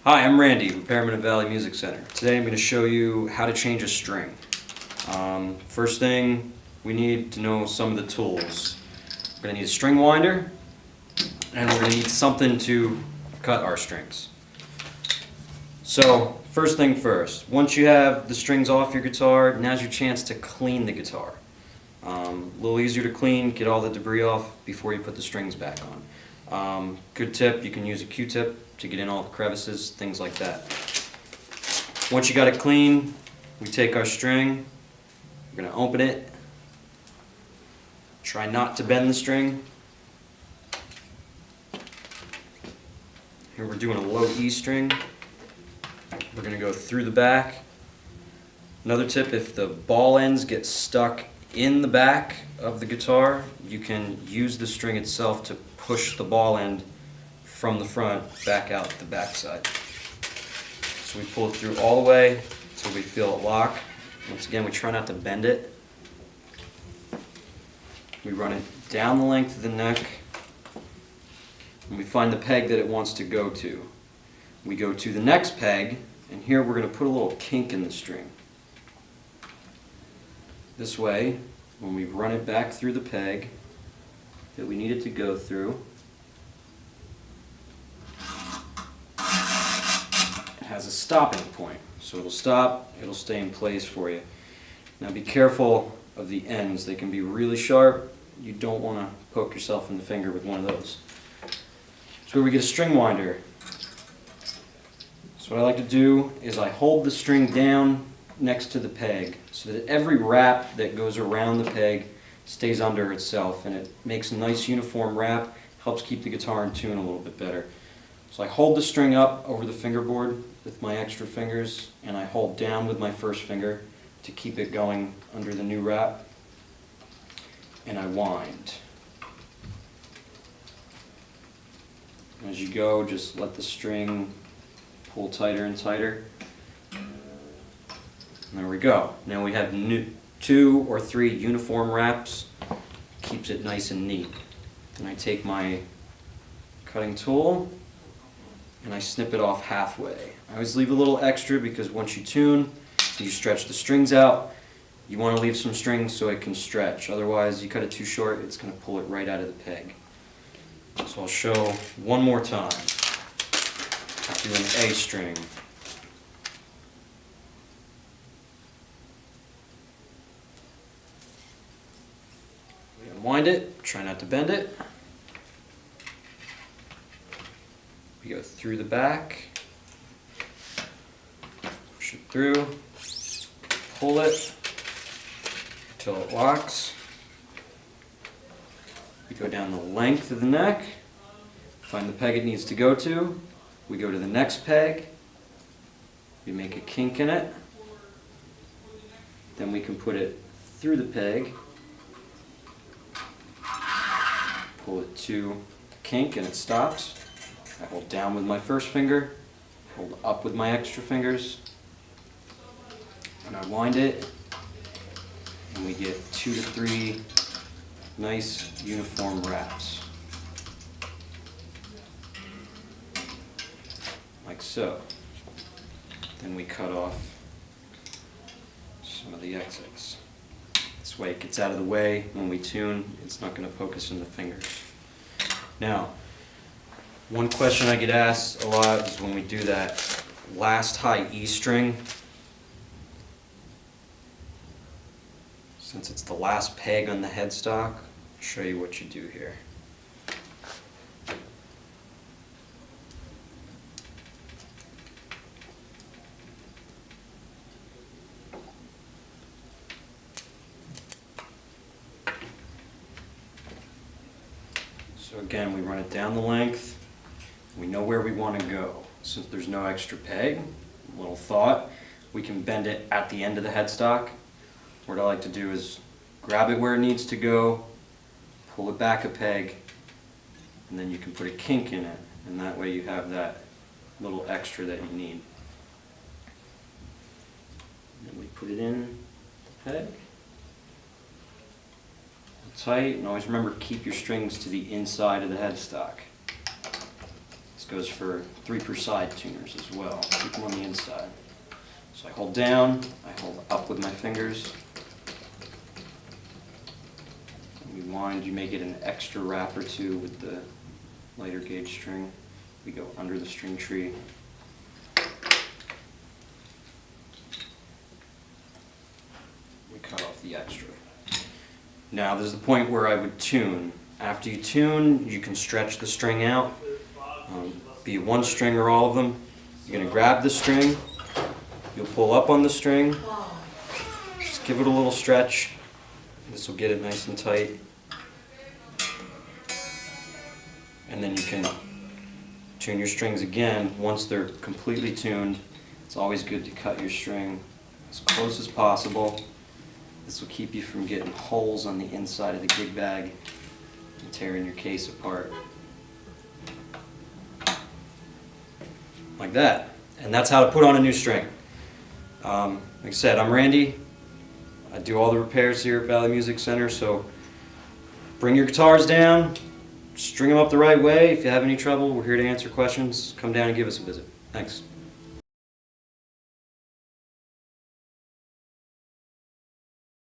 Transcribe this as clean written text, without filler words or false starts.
Hi, I'm Randy, repairman of Valley Music Center. Today I'm going to show you how to change a string. First thing, we need to know some of the tools. We're going to need a string winder, and we're going to need something to cut our strings. So, first thing first, once you have the strings off your guitar, now's your chance to clean the guitar. A little easier to clean, get all the debris off before you put the strings back on. Good tip, you can use a Q-tip to get in all the crevices, things like that. Once you got it clean, we take our string, we're going to open it, try not to bend the string. Here we're doing a low E string. We're going to go through the back. Another tip, if the ball ends get stuck in the back of the guitar, you can use the string itself to push the ball end from the front back out the back side. So we pull it through all the way until we feel it lock. Once again, we try not to bend it. We run it down the length of the neck, and we find the peg that it wants to go to. We go to the next peg, and here we're going to put a little kink in the string. This way, when we run it back through the peg that we need it to go through, has a stopping point. So it'll stop, it'll stay in place for you. Now be careful of the ends. They can be really sharp. You don't want to poke yourself in the finger with one of those. So where we get a string winder. So what I like to do is I hold the string down next to the peg so that every wrap that goes around the peg stays under itself, and it makes a nice uniform wrap, helps keep the guitar in tune a little bit better. So I hold the string up over the fingerboard with my extra fingers, and I hold down with my first finger to keep it going under the new wrap, and I wind. As you go, just let the string pull tighter and tighter. And there we go. Now we have 2 or 3 uniform wraps. Keeps it nice and neat. And I take my cutting tool and I snip it off halfway. I always leave a little extra because once you tune, you stretch the strings out. You want to leave some strings so it can stretch. Otherwise, you cut it too short, it's going to pull it right out of the peg. So I'll show one more time. I'll do an A string. We unwind it, try not to bend it. We go through the back, push it through, pull it until it locks. We go down the length of the neck, find the peg it needs to go to. We go to the next peg, we make a kink in it, then we can put it through the peg, pull it to the kink and it stops. I hold down with my first finger, hold up with my extra fingers, and I wind it, and we get 2 to 3 nice uniform wraps. Like so. Then we cut off some of the excess. This way it gets out of the way. When we tune, it's not going to poke us in the fingers. Now, one question I get asked a lot is when we do that last high E string, since it's the last peg on the headstock, I'll show you what you do here. So again, we run it down the length. We know where we want to go. Since there's no extra peg, little thought, we can bend it at the end of the headstock. What I like to do is grab it where it needs to go, pull it back a peg, and then you can put a kink in it, and that way you have that little extra that you need. And then we put it in the peg. Tight, and always remember keep your strings to the inside of the headstock. It's goes for 3 per side tuners as well. Keep them on the inside. So I hold down, I hold up with my fingers. And we wind, you may get an extra wrap or two with the lighter gauge string. We go under the string tree. We cut off the extra. Now there's the point where I would tune. After you tune, you can stretch the string out. Be it one string or all of them. You're going to grab the string. You'll pull up on the string. Just give it a little stretch. This will get it nice and tight. And then you can tune your strings again. Once they're completely tuned, it's always good to cut your string as close as possible. This will keep you from getting holes on the inside of the gig bag and tearing your case apart. Like that. And that's how to put on a new string. Like I said, I'm Randy. I do all the repairs here at Valley Music Center, so bring your guitars down, string them up the right way. If you have any trouble, we're here to answer questions. Come down and give us a visit. Thanks.